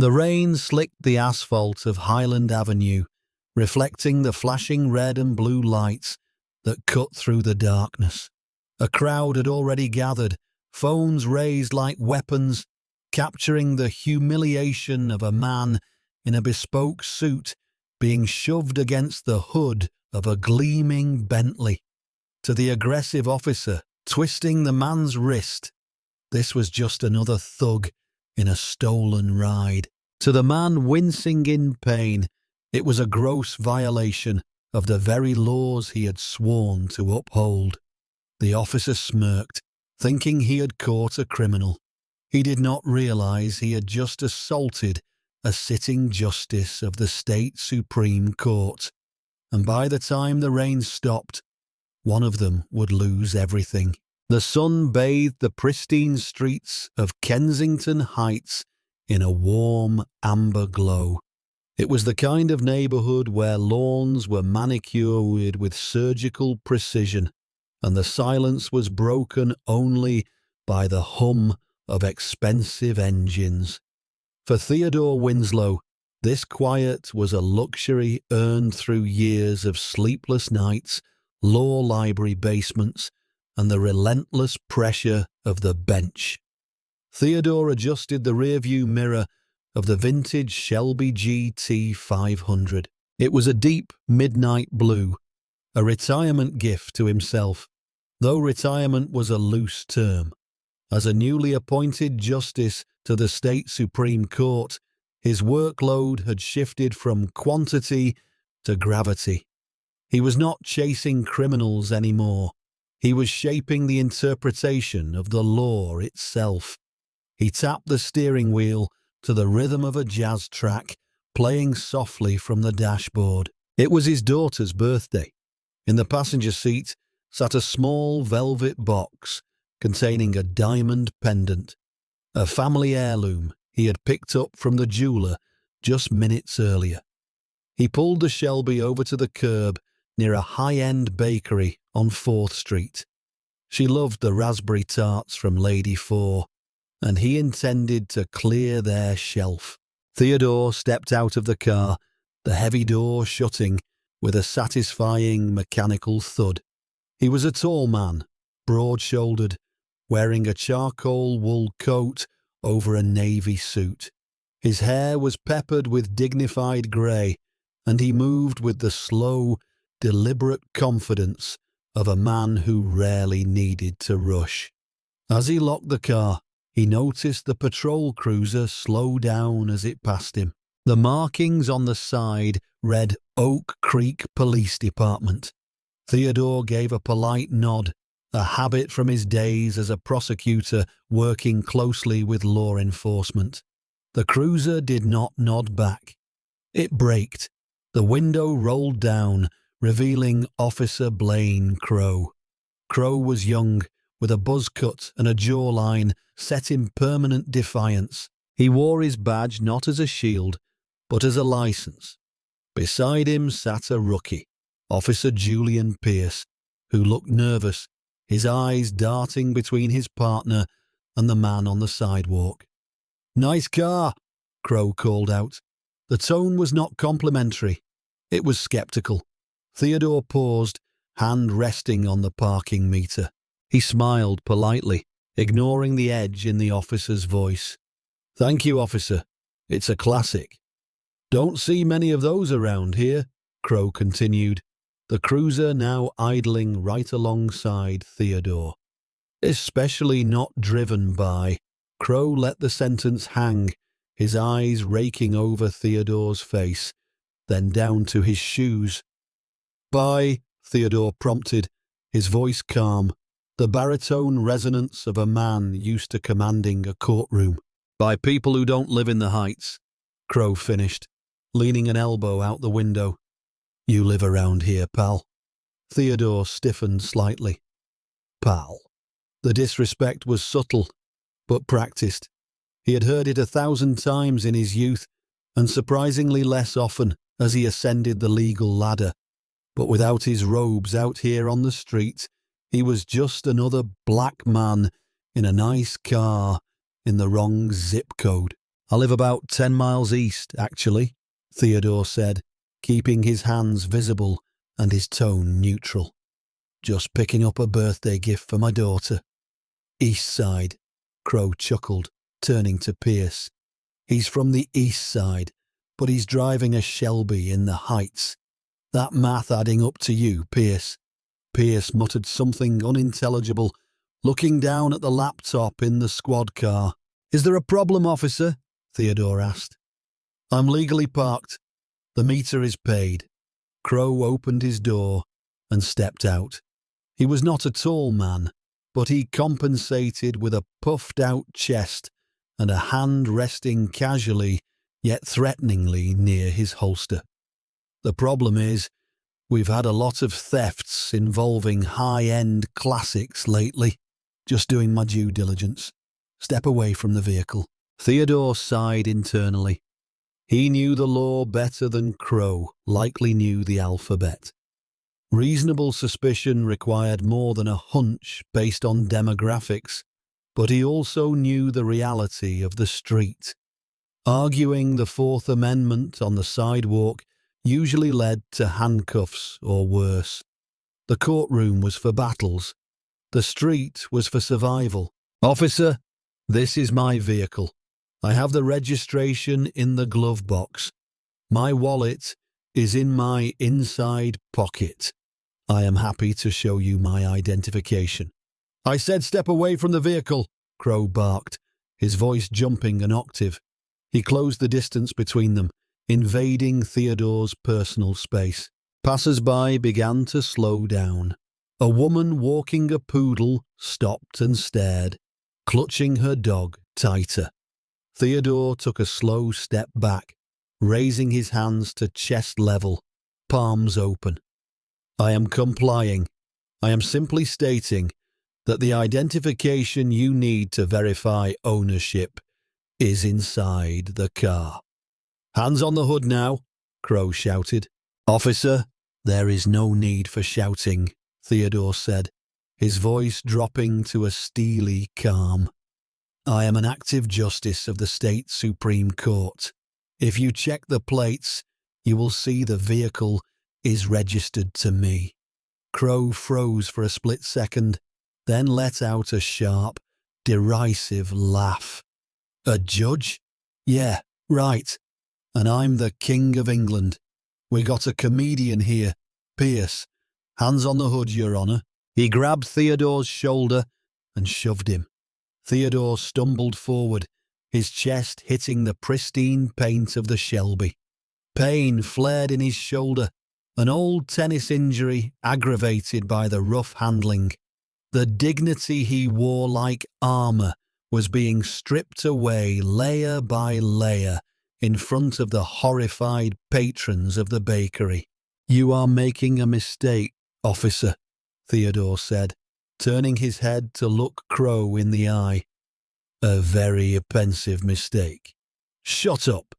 The rain slicked the asphalt of Highland Avenue, reflecting the flashing red and blue lights that cut through the darkness. A crowd had already gathered, phones raised like weapons, capturing the humiliation of a man in a bespoke suit being shoved against the hood of a gleaming Bentley. To the aggressive officer, twisting the man's wrist, this was just another thug in a stolen ride. To the man wincing in pain, it was a gross violation of the very laws he had sworn to uphold. The officer smirked, thinking he had caught a criminal. He did not realize he had just assaulted a sitting justice of the state Supreme Court, and by the time the rain stopped, one of them would lose everything. The sun bathed the pristine streets of Kensington Heights in a warm amber glow. It was the kind of neighborhood where lawns were manicured with surgical precision, and the silence was broken only by the hum of expensive engines. For Theodore Winslow, this quiet was a luxury earned through years of sleepless nights, law library basements, and the relentless pressure of the bench. Theodore adjusted the rearview mirror of the vintage Shelby GT 500. It was a deep midnight blue, a retirement gift to himself, though retirement was a loose term. As a newly appointed justice to the state Supreme Court, his workload had shifted from quantity to gravity. He was not chasing criminals anymore. He was shaping the interpretation of the law itself. He tapped the steering wheel to the rhythm of a jazz track, playing softly from the dashboard. It was his daughter's birthday. In the passenger seat sat a small velvet box containing a diamond pendant, a family heirloom he had picked up from the jeweler just minutes earlier. He pulled the Shelby over to the curb near a high-end bakery on 4th Street. She loved the raspberry tarts from Lady Four, and he intended to clear their shelf. Theodore stepped out of the car, the heavy door shutting with a satisfying mechanical thud. He was a tall man, broad-shouldered, wearing a charcoal wool coat over a navy suit. His hair was peppered with dignified grey, and he moved with the slow, deliberate confidence of a man who rarely needed to rush. As he locked the car, he noticed the patrol cruiser slow down as it passed him. The markings on the side read Oak Creek Police Department. Theodore gave a polite nod, a habit from his days as a prosecutor working closely with law enforcement. The cruiser did not nod back. It braked. The window rolled down, revealing Officer Blaine Crow. Crow was young, with a buzz cut and a jawline set in permanent defiance. He wore his badge not as a shield, but as a license. Beside him sat a rookie, Officer Julian Pierce, who looked nervous, his eyes darting between his partner and the man on the sidewalk. "Nice car," Crow called out. The tone was not complimentary. It was skeptical. Theodore paused, hand resting on the parking meter. He smiled politely, ignoring the edge in the officer's voice. "Thank you, officer. It's a classic." "Don't see many of those around here," Crow continued, the cruiser now idling right alongside Theodore. "Especially not driven by." Crow let the sentence hang, his eyes raking over Theodore's face, then down to his shoes. "By," Theodore prompted, his voice calm, the baritone resonance of a man used to commanding a courtroom. "By people who don't live in the Heights," Crow finished, leaning an elbow out the window. "You live around here, pal." Theodore stiffened slightly. "Pal." The disrespect was subtle, but practiced. He had heard it 1,000 times in his youth, and surprisingly less often as he ascended the legal ladder. But without his robes out here on the street, he was just another black man in a nice car in the wrong zip code. I live about 10 miles east, actually, Theodore said, keeping his hands visible and his tone neutral. Just picking up a birthday gift for my daughter. East side, Crow chuckled, turning to Pierce. He's from the east side, but he's driving a Shelby in the Heights. That math adding up to you, Pierce? Pierce muttered something unintelligible, looking down at the laptop in the squad car. Is there a problem, officer? Theodore asked. I'm legally parked. The meter is paid. Crow opened his door and stepped out. He was not a tall man, but he compensated with a puffed-out chest and a hand resting casually yet threateningly near his holster. The problem is, we've had a lot of thefts involving high-end classics lately. Just doing my due diligence. Step away from the vehicle. Theodore sighed internally. He knew the law better than Crow likely knew the alphabet. Reasonable suspicion required more than a hunch based on demographics, but he also knew the reality of the street. Arguing the Fourth Amendment on the sidewalk usually led to handcuffs or worse. The courtroom was for battles. The street was for survival. Officer, this is my vehicle. I have the registration in the glove box. My wallet is in my inside pocket. I am happy to show you my identification. I said step away from the vehicle, Crow barked, his voice jumping an octave. He closed the distance between them, invading Theodore's personal space. Passers-by began to slow down. A woman walking a poodle stopped and stared, clutching her dog tighter. Theodore took a slow step back, raising his hands to chest level, palms open. I am complying. I am simply stating that the identification you need to verify ownership is inside the car. Hands on the hood now, Crow shouted. Officer, there is no need for shouting, Theodore said, his voice dropping to a steely calm. I am an active justice of the state Supreme Court. If you check the plates, you will see the vehicle is registered to me. Crow froze for a split second, then let out a sharp, derisive laugh. A judge? Yeah, right. And I'm the King of England. We got a comedian here, Pierce. Hands on the hood, Your Honour. He grabbed Theodore's shoulder and shoved him. Theodore stumbled forward, his chest hitting the pristine paint of the Shelby. Pain flared in his shoulder, an old tennis injury aggravated by the rough handling. The dignity he wore like armour was being stripped away layer by layer in front of the horrified patrons of the bakery. You are making a mistake, officer, Theodore said, turning his head to look Crow in the eye. A very offensive mistake. Shut up!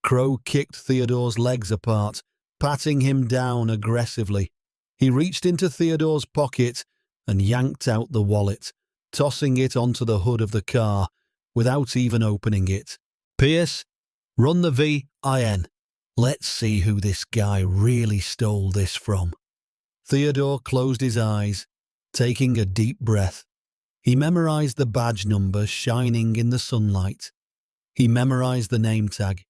Crow kicked Theodore's legs apart, patting him down aggressively. He reached into Theodore's pocket and yanked out the wallet, tossing it onto the hood of the car without even opening it. Pierce, run the VIN. Let's see who this guy really stole this from. Theodore closed his eyes, taking a deep breath. He memorized the badge number shining in the sunlight. He memorized the name tag.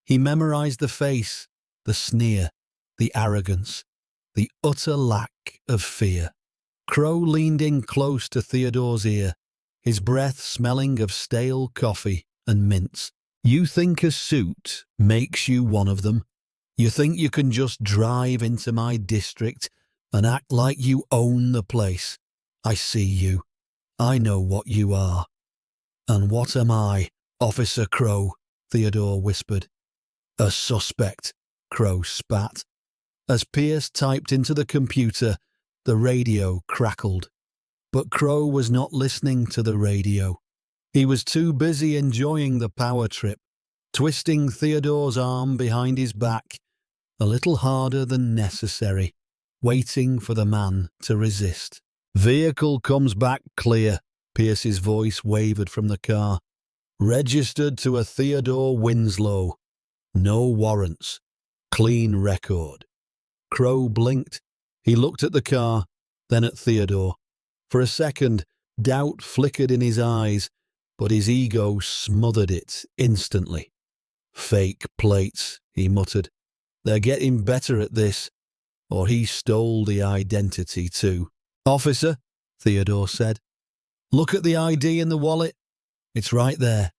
He memorized the face, the sneer, the arrogance, the utter lack of fear. Crow leaned in close to Theodore's ear, his breath smelling of stale coffee and mints. You think a suit makes you one of them? You think you can just drive into my district and act like you own the place? I see you. I know what you are. And what am I, Officer Crow? Theodore whispered. A suspect, Crow spat. As Pierce typed into the computer, the radio crackled. But Crow was not listening to the radio. He was too busy enjoying the power trip, twisting Theodore's arm behind his back, a little harder than necessary, waiting for the man to resist. Vehicle comes back clear, Pierce's voice wavered from the car. Registered to a Theodore Winslow. No warrants. Clean record. Crow blinked. He looked at the car, then at Theodore. For a second, doubt flickered in his eyes, but his ego smothered it instantly. Fake plates, he muttered. They're getting better at this. Or he stole the identity too. Officer, Theodore said. Look at the ID in the wallet. It's right there.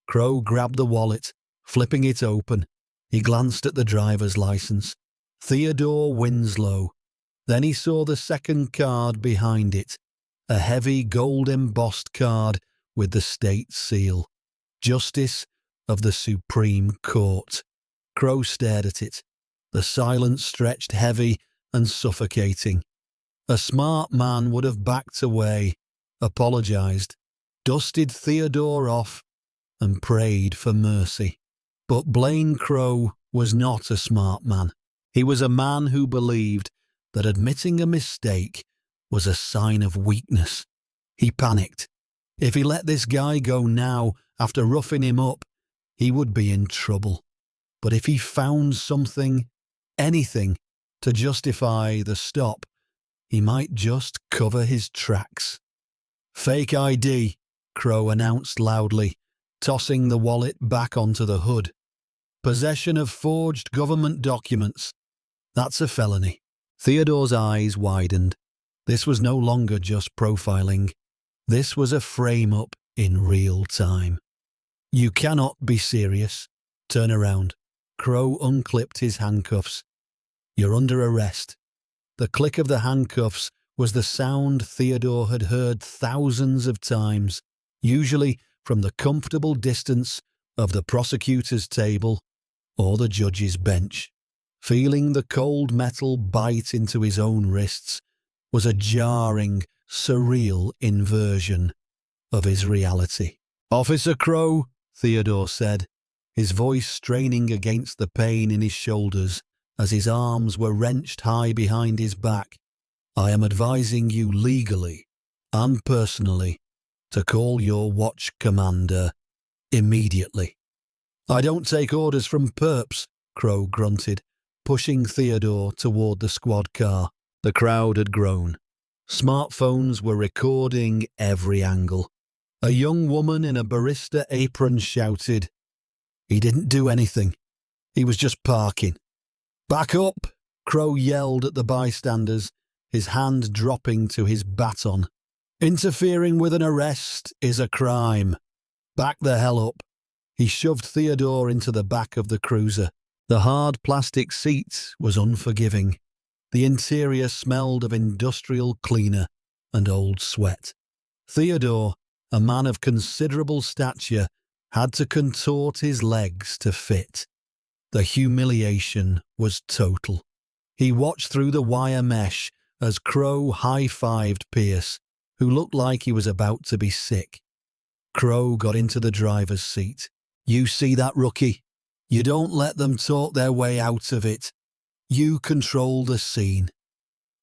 Crow grabbed the wallet, flipping it open. He glanced at the driver's license. Theodore Winslow. Then he saw the second card behind it. A heavy gold-embossed card with the state seal. Justice of the Supreme Court. Crow stared at it. The silence stretched heavy and suffocating. A smart man would have backed away, apologized, dusted Theodore off, and prayed for mercy. But Blaine Crow was not a smart man. He was a man who believed that admitting a mistake was a sign of weakness. He panicked. If he let this guy go now, after roughing him up, he would be in trouble. But if he found something, anything, to justify the stop, he might just cover his tracks. Fake ID, Crow announced loudly, tossing the wallet back onto the hood. Possession of forged government documents. That's a felony. Theodore's eyes widened. This was no longer just profiling. This was a frame-up in real time. You cannot be serious. Turn around. Crow unclipped his handcuffs. You're under arrest. The click of the handcuffs was the sound Theodore had heard thousands of times, usually from the comfortable distance of the prosecutor's table or the judge's bench. Feeling the cold metal bite into his own wrists was a jarring, surreal inversion of his reality. Officer Crow, Theodore said, his voice straining against the pain in his shoulders as his arms were wrenched high behind his back. I am advising you legally and personally to call your watch commander immediately. I don't take orders from perps, Crow grunted, pushing Theodore toward the squad car. The crowd had grown. Smartphones were recording every angle. A young woman in a barista apron shouted, "He didn't do anything. He was just parking." "Back up!" Crow yelled at the bystanders, his hand dropping to his baton. "Interfering with an arrest is a crime. Back the hell up." He shoved Theodore into the back of the cruiser. The hard plastic seat was unforgiving. The interior smelled of industrial cleaner and old sweat. Theodore, a man of considerable stature, had to contort his legs to fit. The humiliation was total. He watched through the wire mesh as Crow high-fived Pierce, who looked like he was about to be sick. Crow got into the driver's seat. "You see that, rookie? You don't let them talk their way out of it. You control the scene."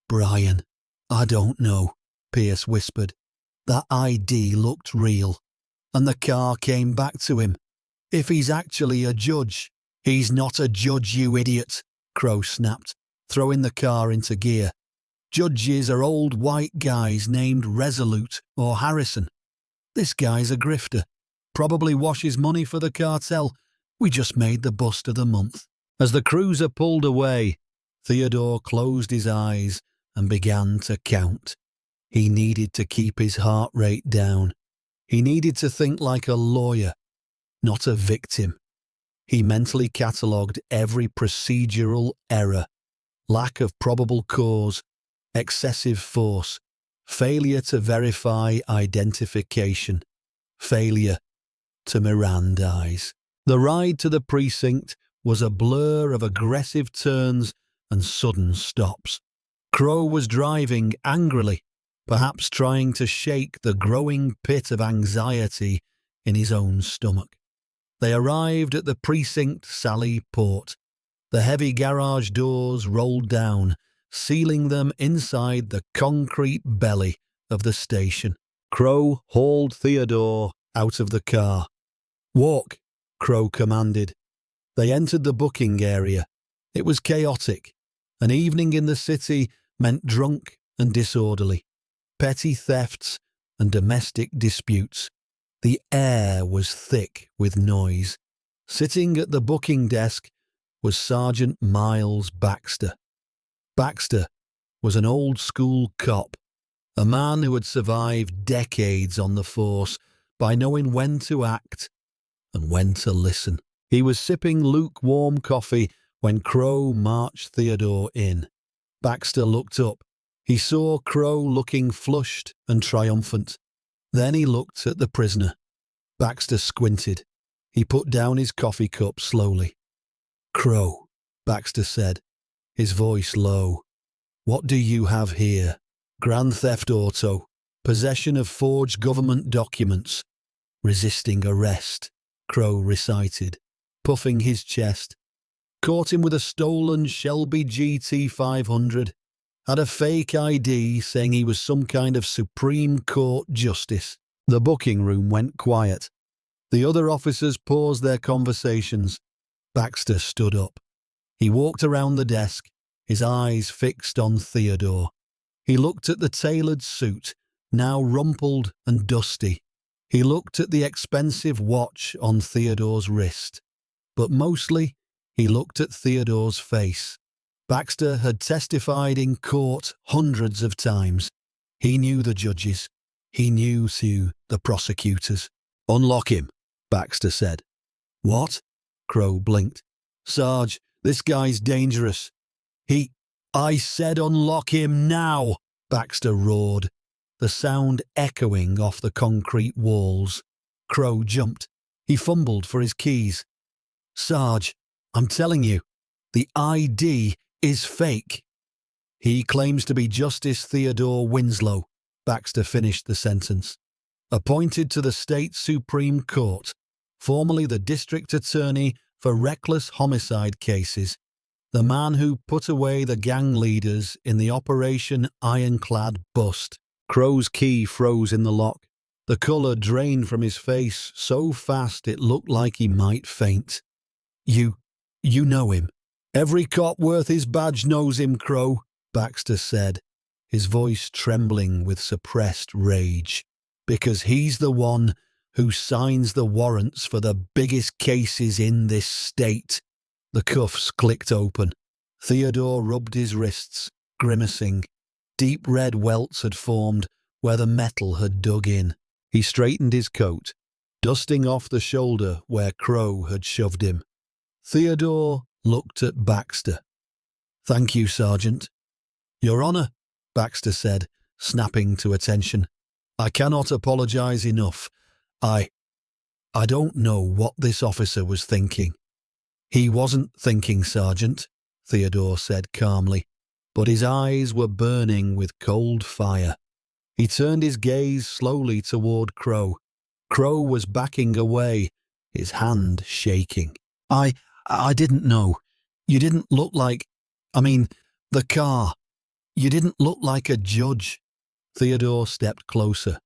"Brian, I don't know," Pierce whispered. "That ID looked real, and the car came back to him. If he's actually a judge..." "He's not a judge, you idiot," Crow snapped, throwing the car into gear. "Judges are old white guys named Resolute or Harrison. This guy's a grifter. Probably washes money for the cartel. We just made the bust of the month." As the cruiser pulled away, Theodore closed his eyes and began to count. He needed to keep his heart rate down. He needed to think like a lawyer, not a victim. He mentally catalogued every procedural error: lack of probable cause, excessive force, failure to verify identification, failure to Mirandize. The ride to the precinct was a blur of aggressive turns and sudden stops. Crow was driving angrily, perhaps trying to shake the growing pit of anxiety in his own stomach. They arrived at the precinct Sally Port. The heavy garage doors rolled down, sealing them inside the concrete belly of the station. Crow hauled Theodore out of the car. Walk, Crow commanded. They entered the booking area. It was chaotic. An evening in the city meant drunk and disorderly, petty thefts and domestic disputes. The air was thick with noise. Sitting at the booking desk was Sergeant Miles Baxter. Baxter was an old-school cop, a man who had survived decades on the force by knowing when to act and when to listen. He was sipping lukewarm coffee when Crow marched Theodore in. Baxter looked up. He saw Crow looking flushed and triumphant. Then he looked at the prisoner. Baxter squinted. He put down his coffee cup slowly. "Crow," Baxter said, his voice low. "What do you have here?" "Grand theft auto, possession of forged government documents, resisting arrest," Crow recited, puffing his chest. "Caught him with a stolen Shelby GT 500. Had a fake ID saying he was some kind of Supreme Court justice." The booking room went quiet. The other officers paused their conversations. Baxter stood up. He walked around the desk, his eyes fixed on Theodore. He looked at the tailored suit, now rumpled and dusty. He looked at the expensive watch on Theodore's wrist. But mostly, he looked at Theodore's face. Baxter had testified in court hundreds of times. He knew the judges. He knew the prosecutors. "Unlock him," Baxter said. "What?" Crow blinked. "Sarge, this guy's dangerous. I said unlock him now," Baxter roared, the sound echoing off the concrete walls. Crow jumped. He fumbled for his keys. "Sarge, I'm telling you, the ID is fake." "He claims to be Justice Theodore Winslow," Baxter finished the sentence. "Appointed to the state Supreme Court, formerly the district attorney for reckless homicide cases. The man who put away the gang leaders in the Operation Ironclad bust." Crow's key froze in the lock. The colour drained from his face so fast it looked like he might faint. You know him." "Every cop worth his badge knows him, Crow," Baxter said, his voice trembling with suppressed rage. "Because he's the one who signs the warrants for the biggest cases in this state." The cuffs clicked open. Theodore rubbed his wrists, grimacing. Deep red welts had formed where the metal had dug in. He straightened his coat, dusting off the shoulder where Crow had shoved him. Theodore looked at Baxter. "Thank you, Sergeant." "Your Honor," Baxter said, snapping to attention. "I cannot apologize enough. I don't know what this officer was thinking." "He wasn't thinking, Sergeant," Theodore said calmly, but his eyes were burning with cold fire. He turned his gaze slowly toward Crow. Crow was backing away, his hand shaking. I didn't know. You didn't look like... the car. You didn't look like a judge." Theodore stepped closer.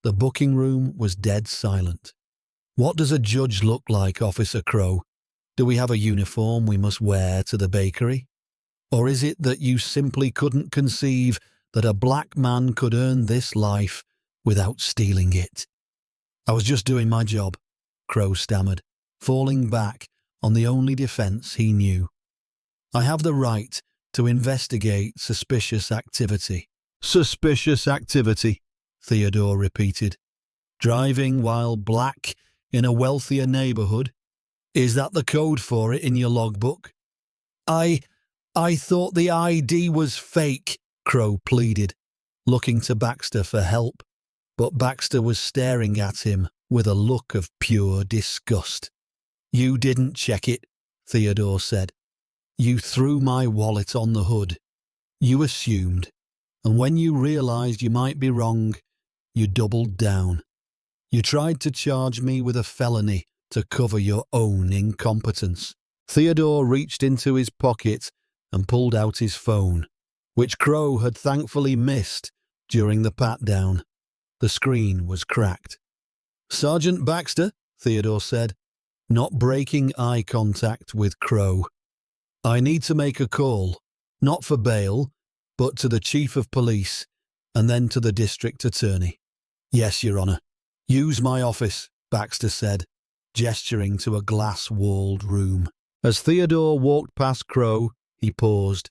The booking room was dead silent. "What does a judge look like, Officer Crow? Do we have a uniform we must wear to the bakery? Or is it that you simply couldn't conceive that a black man could earn this life without stealing it?" "I was just doing my job," Crow stammered, falling back on the only defense he knew. "I have the right to investigate suspicious activity." "Suspicious activity," Theodore repeated. "Driving while black in a wealthier neighborhood? Is that the code for it in your logbook?" I thought the ID was fake," Crow pleaded, looking to Baxter for help. But Baxter was staring at him with a look of pure disgust. "You didn't check it," Theodore said. "You threw my wallet on the hood. You assumed, and when you realized you might be wrong, you doubled down. You tried to charge me with a felony to cover your own incompetence." Theodore reached into his pocket and pulled out his phone, which Crow had thankfully missed during the pat-down. The screen was cracked. "Sergeant Baxter," Theodore said, not breaking eye contact with Crow. "I need to make a call, not for bail, but to the chief of police, and then to the district attorney." "Yes, Your Honor." "Use my office," Baxter said, gesturing to a glass-walled room. As Theodore walked past Crow, he paused.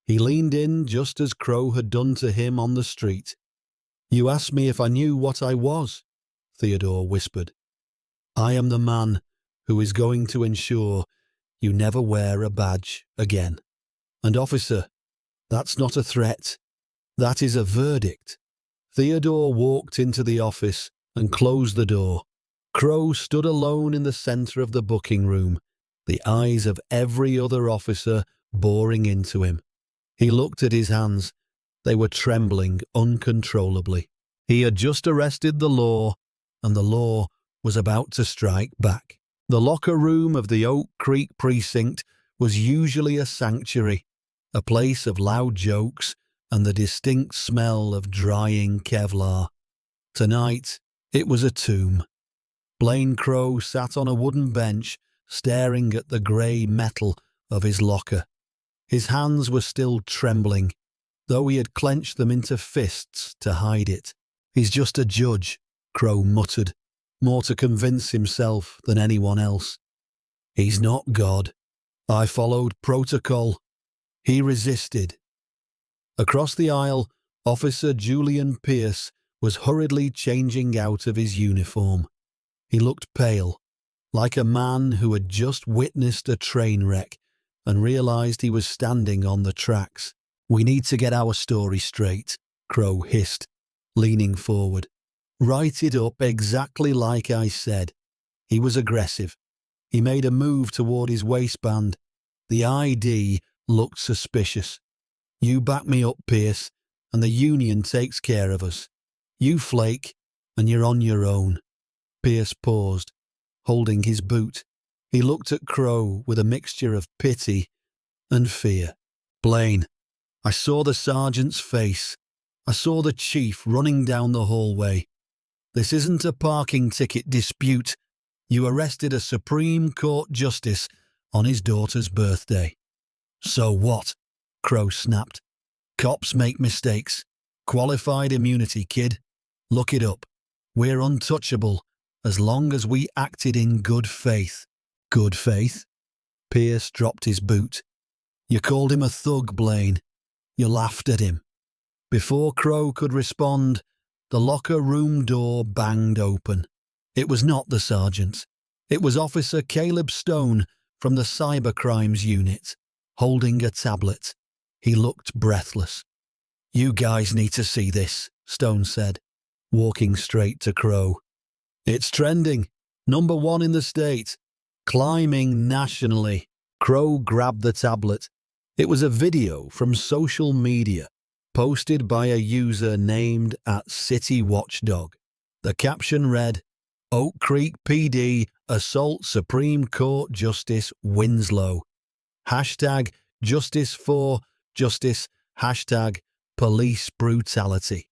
He leaned in just as Crow had done to him on the street. "You asked me if I knew what I was," Theodore whispered. "I am the man who is going to ensure you never wear a badge again. And officer, that's not a threat. That is a verdict." Theodore walked into the office and closed the door. Crow stood alone in the centre of the booking room, the eyes of every other officer boring into him. He looked at his hands. They were trembling uncontrollably. He had just arrested the law, and the law was about to strike back. The locker room of the Oak Creek precinct was usually a sanctuary, a place of loud jokes and the distinct smell of drying Kevlar. Tonight, it was a tomb. Blaine Crow sat on a wooden bench, staring at the grey metal of his locker. His hands were still trembling, though he had clenched them into fists to hide it. "He's just a judge," Crow muttered, more to convince himself than anyone else. "He's not God. I followed protocol." He resisted. Across the aisle, Officer Julian Pierce was hurriedly changing out of his uniform. He looked pale, like a man who had just witnessed a train wreck and realized he was standing on the tracks. "We need to get our story straight," Crow hissed, leaning forward. "Write it up exactly like I said." He was aggressive. He made a move toward his waistband. The ID looked suspicious. "You back me up, Pierce, and the union takes care of us. You flake, and you're on your own." Pierce paused, holding his boot. He looked at Crow with a mixture of pity and fear. "Blaine, I saw the sergeant's face. I saw the chief running down the hallway. This isn't a parking ticket dispute. You arrested a Supreme Court justice on his daughter's birthday." "So what?" Crow snapped. "Cops make mistakes. Qualified immunity, kid. Look it up. We're untouchable as long as we acted in good faith." "Good faith?" Pierce dropped his boot. "You called him a thug, Blaine. You laughed at him." Before Crow could respond, the locker room door banged open. It was not the sergeant. It was Officer Caleb Stone from the Cybercrimes Unit, holding a tablet. He looked breathless. "You guys need to see this," Stone said, walking straight to Crow. "It's trending. #1 in the state. Climbing nationally." Crow grabbed the tablet. It was a video from social media, posted by a user named @CityWatchdog. The caption read, "Oak Creek PD assault Supreme Court Justice Winslow. #Justice for Justice. #police brutality."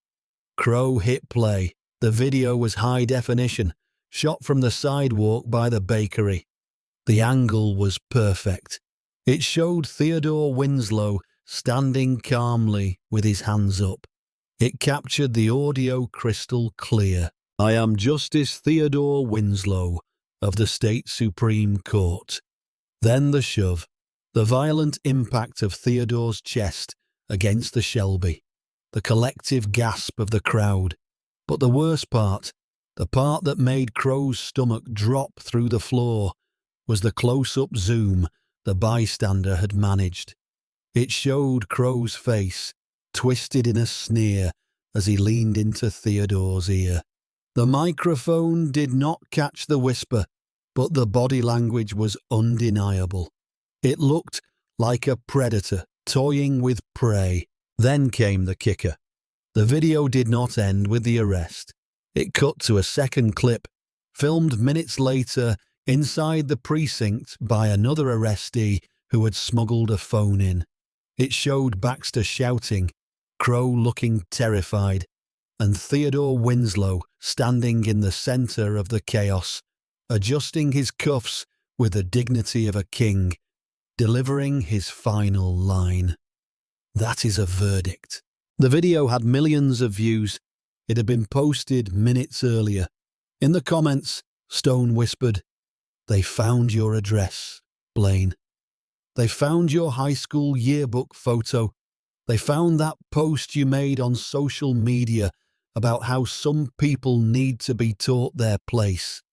Crow hit play. The video was high definition, shot from the sidewalk by the bakery. The angle was perfect. It showed Theodore Winslow standing calmly with his hands up. It captured the audio crystal clear. "I am Justice Theodore Winslow of the State Supreme Court." Then the shove, the violent impact of Theodore's chest against the Shelby, the collective gasp of the crowd. But the worst part, the part that made Crow's stomach drop through the floor, was the close-up zoom the bystander had managed. It showed Crow's face, twisted in a sneer as he leaned into Theodore's ear. The microphone did not catch the whisper, but the body language was undeniable. It looked like a predator toying with prey. Then came the kicker. The video did not end with the arrest. It cut to a second clip, filmed minutes later inside the precinct by another arrestee who had smuggled a phone in. It showed Baxter shouting, Crow looking terrified, and Theodore Winslow standing in the center of the chaos, adjusting his cuffs with the dignity of a king, delivering his final line. That is a verdict. The video had millions of views. It had been posted minutes earlier. In the comments, Stone whispered, "They found your address, Blaine. They found your high school yearbook photo. They found that post you made on social media about how some people need to be taught their place."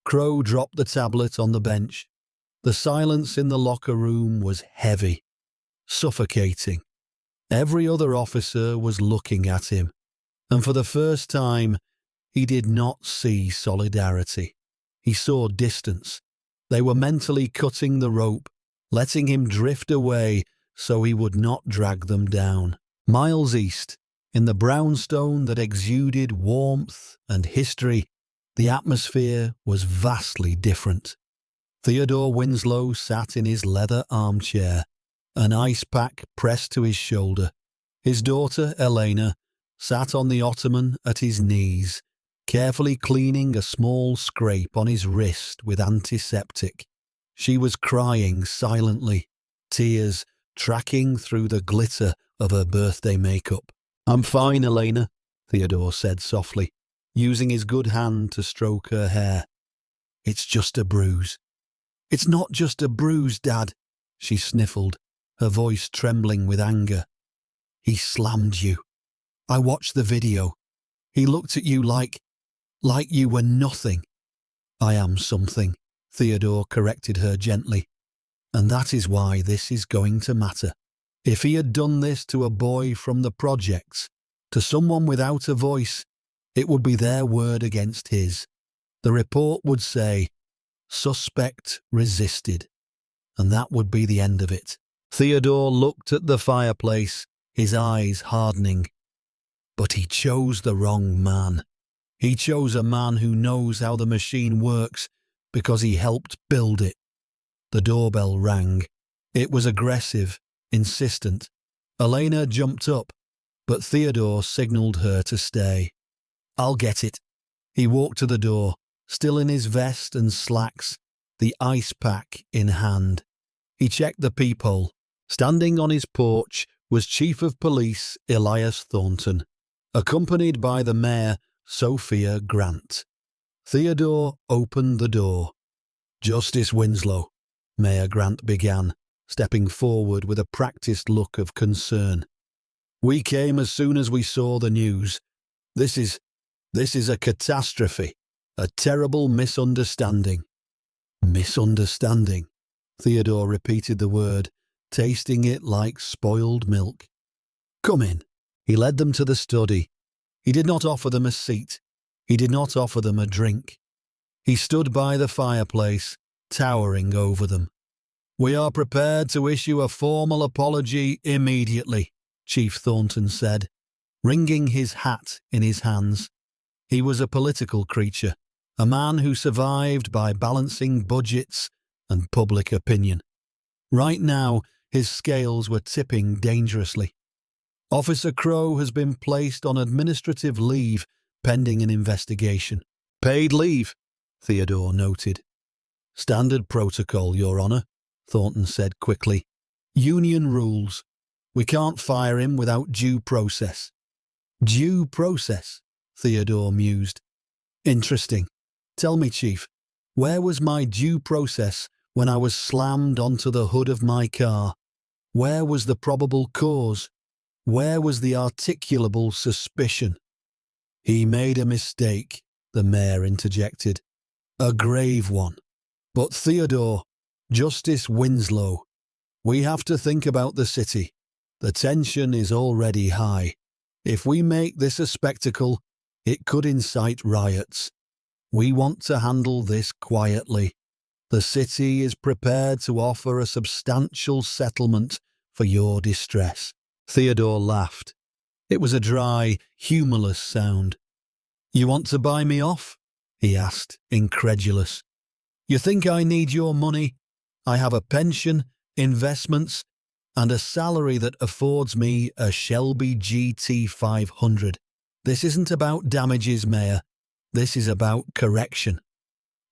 Crow dropped the tablet on the bench. The silence in the locker room was heavy, suffocating. Every other officer was looking at him, and for the first time, he did not see solidarity. He saw distance. They were mentally cutting the rope, letting him drift away so he would not drag them down. Miles east, in the brownstone that exuded warmth and history, the atmosphere was vastly different. Theodore Winslow sat in his leather armchair, an ice pack pressed to his shoulder. His daughter, Elena, sat on the ottoman at his knees, carefully cleaning a small scrape on his wrist with antiseptic. She was crying silently, tears tracking through the glitter of her birthday makeup. "I'm fine, Elena," Theodore said softly, using his good hand to stroke her hair. "It's just a bruise." "It's not just a bruise, Dad," she sniffled, her voice trembling with anger. "He slammed you. I watched the video. He looked at you like you were nothing." "I am something," Theodore corrected her gently. "And that is why this is going to matter. If he had done this to a boy from the projects, to someone without a voice, it would be their word against his. The report would say, 'Suspect resisted,' and that would be the end of it." Theodore looked at the fireplace, his eyes hardening. But he chose the wrong man. He chose a man who knows how the machine works because he helped build it. The doorbell rang. It was aggressive, insistent. Elena jumped up, but Theodore signaled her to stay. "I'll get it." He walked to the door, still in his vest and slacks, the ice pack in hand. He checked the peephole. Standing on his porch was Chief of Police Elias Thornton, accompanied by the Mayor Sophia Grant. Theodore opened the door. "Justice Winslow," Mayor Grant began, stepping forward with a practiced look of concern. "We came as soon as we saw the news. This is a catastrophe, a terrible misunderstanding." "Misunderstanding?" Theodore repeated the word, tasting it like spoiled milk. "Come in." He led them to the study. He did not offer them a seat. He did not offer them a drink. He stood by the fireplace, towering over them. "We are prepared to issue a formal apology immediately," Chief Thornton said, wringing his hat in his hands. He was a political creature, a man who survived by balancing budgets and public opinion. Right now, his scales were tipping dangerously. "Officer Crow has been placed on administrative leave pending an investigation." "Paid leave," Theodore noted. "Standard protocol, Your Honor," Thornton said quickly. "Union rules. We can't fire him without due process." "Due process?" Theodore mused. "Interesting. Tell me, Chief, where was my due process when I was slammed onto the hood of my car? Where was the probable cause? Where was the articulable suspicion?" "He made a mistake," the mayor interjected. "A grave one. But Theodore, Justice Winslow, we have to think about the city. The tension is already high. If we make this a spectacle, it could incite riots. We want to handle this quietly. The city is prepared to offer a substantial settlement for your distress." Theodore laughed. It was a dry, humourless sound. "You want to buy me off?" he asked, incredulous. "You think I need your money? I have a pension, investments, and a salary that affords me a Shelby GT 500. This isn't about damages, Mayor. This is about correction."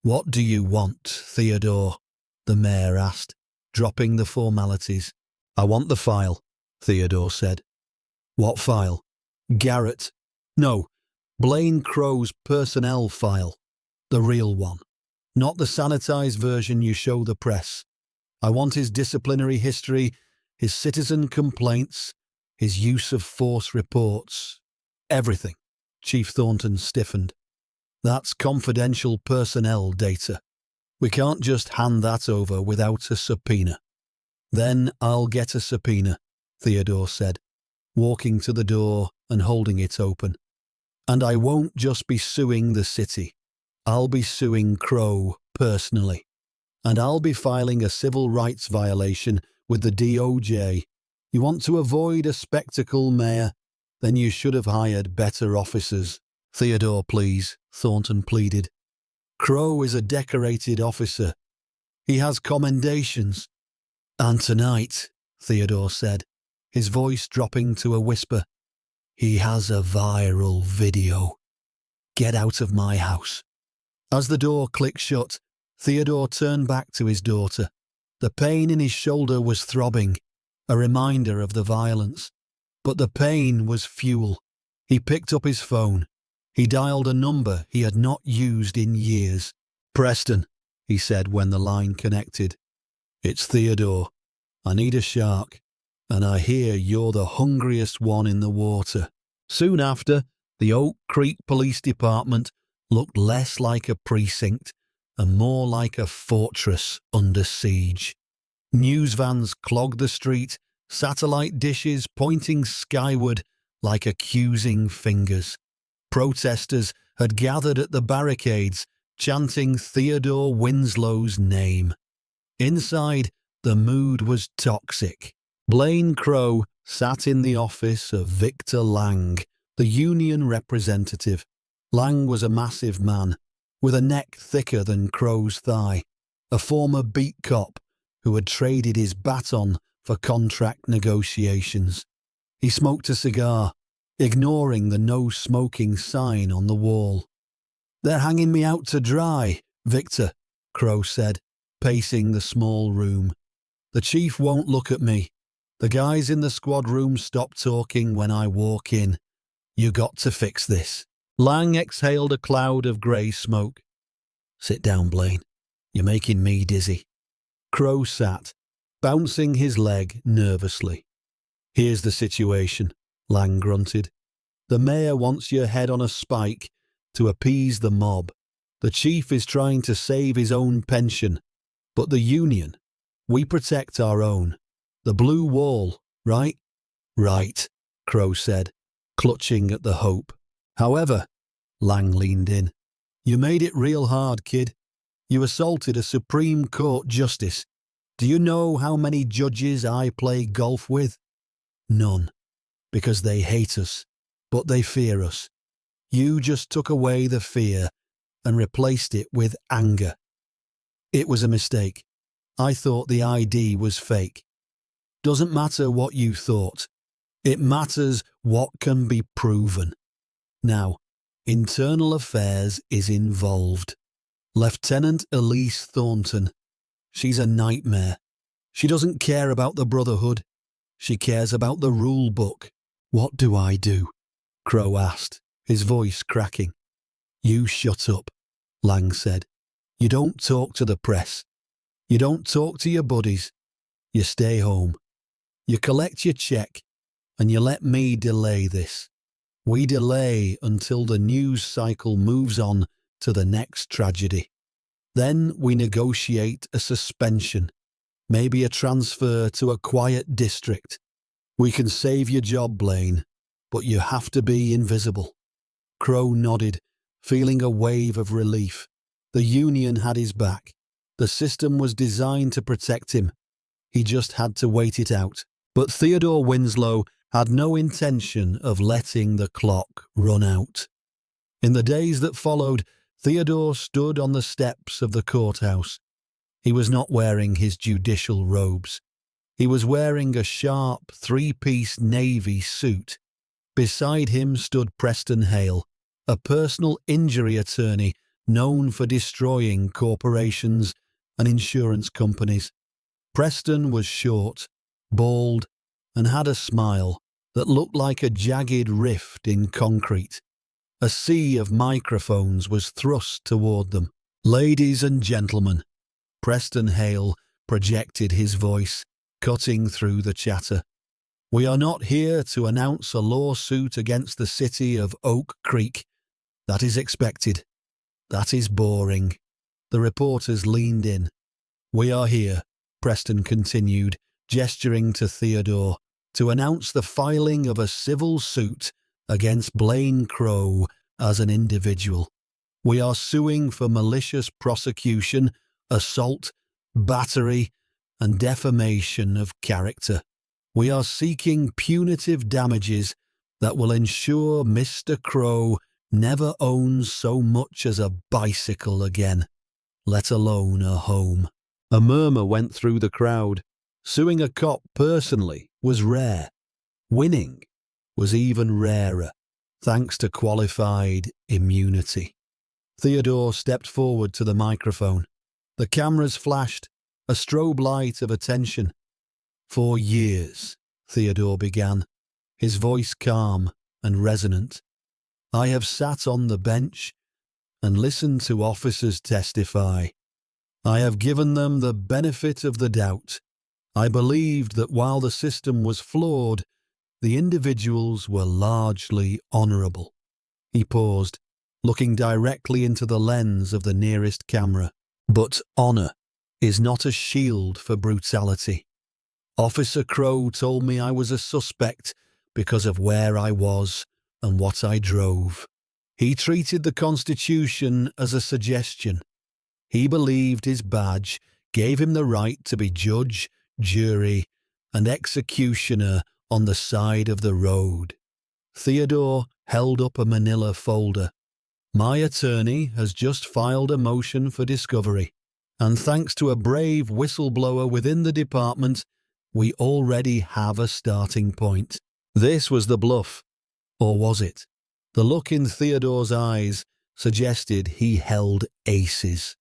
"What do you want, Theodore?" the mayor asked, dropping the formalities. "I want the file," Theodore said. "What file?" "Garrett. No, Blaine Crow's personnel file. The real one. Not the sanitized version you show the press. I want his disciplinary history, his citizen complaints, his use of force reports. Everything." Chief Thornton stiffened. "That's confidential personnel data. We can't just hand that over without a subpoena." "Then I'll get a subpoena," Theodore said, walking to the door and holding it open. "And I won't just be suing the city. I'll be suing Crow personally. And I'll be filing a civil rights violation with the DOJ. You want to avoid a spectacle, Mayor? Then you should have hired better officers." "Theodore, please," Thornton pleaded. "Crow is a decorated officer. He has commendations." "And tonight," Theodore said, his voice dropping to a whisper, "he has a viral video. Get out of my house." As the door clicked shut, Theodore turned back to his daughter. The pain in his shoulder was throbbing, a reminder of the violence. But the pain was fuel. He picked up his phone. He dialed a number he had not used in years. "Preston," he said when the line connected. "It's Theodore. I need a shark, and I hear you're the hungriest one in the water." Soon after, the Oak Creek Police Department looked less like a precinct and more like a fortress under siege. News vans clogged the street, satellite dishes pointing skyward like accusing fingers. Protesters had gathered at the barricades, chanting Theodore Winslow's name. Inside, the mood was toxic. Blaine Crow sat in the office of Victor Lang, the union representative. Lang was a massive man, with a neck thicker than Crow's thigh, a former beat cop who had traded his baton for contract negotiations. He smoked a cigar, ignoring the no-smoking sign on the wall. "They're hanging me out to dry, Victor," Crow said, pacing the small room. "The chief won't look at me. The guys in the squad room stop talking when I walk in. You got to fix this." Lang exhaled a cloud of grey smoke. "Sit down, Blaine. You're making me dizzy." Crow sat, bouncing his leg nervously. "Here's the situation," Lang grunted. "The mayor wants your head on a spike to appease the mob. The chief is trying to save his own pension. But the union, we protect our own. The blue wall, right?" "Right," Crow said, clutching at the hope. "However," Lang leaned in, "you made it real hard, kid. You assaulted a Supreme Court justice. Do you know how many judges I play golf with? None. Because they hate us, but they fear us. You just took away the fear and replaced it with anger. It was a mistake. I thought the ID was fake. Doesn't matter what you thought. It matters what can be proven. Now, internal affairs is involved. Lieutenant Elise Thornton. She's a nightmare. She doesn't care about the Brotherhood. She cares about the rule book." "What do I do?" Crow asked, his voice cracking. "You shut up," Lang said. "You don't talk to the press. You don't talk to your buddies. You stay home. You collect your check, and you let me delay this. We delay until the news cycle moves on to the next tragedy. Then we negotiate a suspension, maybe a transfer to a quiet district. We can save your job, Blaine, but you have to be invisible." Crow nodded, feeling a wave of relief. The union had his back. The system was designed to protect him. He just had to wait it out. But Theodore Winslow had no intention of letting the clock run out. In the days that followed, Theodore stood on the steps of the courthouse. He was not wearing his judicial robes. He was wearing a sharp three-piece navy suit. Beside him stood Preston Hale, a personal injury attorney known for destroying corporations and insurance companies. Preston was short, bald, and had a smile that looked like a jagged rift in concrete. A sea of microphones was thrust toward them. "Ladies and gentlemen," Preston Hale projected his voice, cutting through the chatter. "We are not here to announce a lawsuit against the city of Oak Creek. That is expected. That is boring." The reporters leaned in. "We are here," Preston continued, gesturing to Theodore, "to announce the filing of a civil suit against Blaine Crow as an individual. We are suing for malicious prosecution, assault, battery, and defamation of character. We are seeking punitive damages that will ensure Mr. Crow never owns so much as a bicycle again, let alone a home." A murmur went through the crowd. Suing a cop personally was rare. Winning was even rarer, thanks to qualified immunity. Theodore stepped forward to the microphone. The cameras flashed, a strobe light of attention. "For years," Theodore began, his voice calm and resonant, "I have sat on the bench and listened to officers testify. I have given them the benefit of the doubt. I believed that while the system was flawed, the individuals were largely honourable." He paused, looking directly into the lens of the nearest camera. "But honour is not a shield for brutality. Officer Crow told me I was a suspect because of where I was and what I drove. He treated the Constitution as a suggestion. He believed his badge gave him the right to be judge, jury, and executioner on the side of the road." Theodore held up a manila folder. "My attorney has just filed a motion for discovery, and thanks to a brave whistleblower within the department, we already have a starting point." This was the bluff. Or was it? The look in Theodore's eyes suggested he held aces.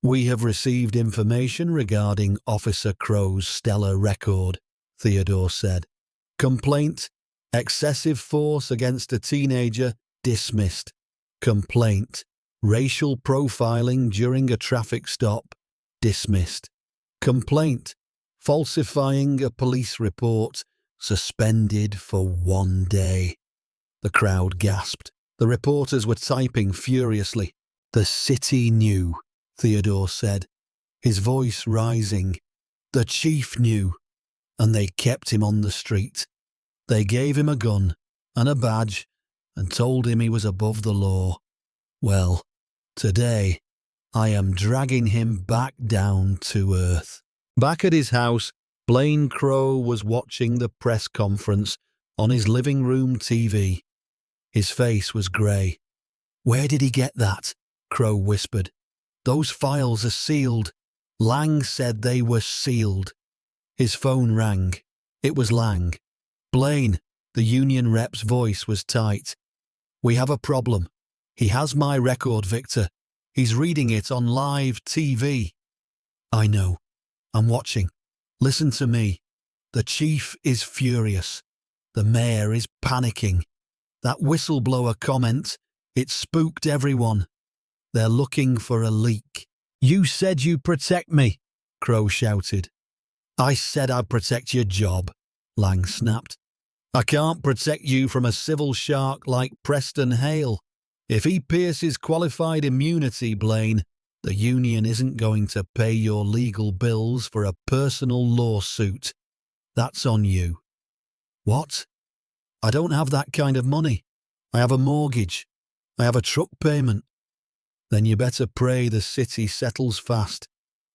"We have received information regarding Officer Crow's stellar record," Theodore said. "Complaint, excessive force against a teenager, dismissed. Complaint, racial profiling during a traffic stop, dismissed. Complaint, falsifying a police report, suspended for 1 day." The crowd gasped. The reporters were typing furiously. "The city knew," Theodore said, his voice rising. "The chief knew, and they kept him on the street. They gave him a gun and a badge and told him he was above the law. Well, today I am dragging him back down to earth." Back at his house, Blaine Crow was watching the press conference on his living room TV. His face was grey. "Where did he get that?" Crow whispered. "Those files are sealed. Lang said they were sealed." His phone rang. It was Lang. "Blaine," the union rep's voice was tight. "We have a problem. He has my record, Victor. He's reading it on live TV." "I know. I'm watching. Listen to me. The chief is furious. The mayor is panicking. That whistleblower comment, it spooked everyone. They're looking for a leak." "You said you'd protect me," Crow shouted. "I said I'd protect your job," Lang snapped. "I can't protect you from a civil shark like Preston Hale. If he pierces qualified immunity, Blaine, the union isn't going to pay your legal bills for a personal lawsuit. That's on you." "What? I don't have that kind of money. I have a mortgage. I have a truck payment." "Then you better pray the city settles fast.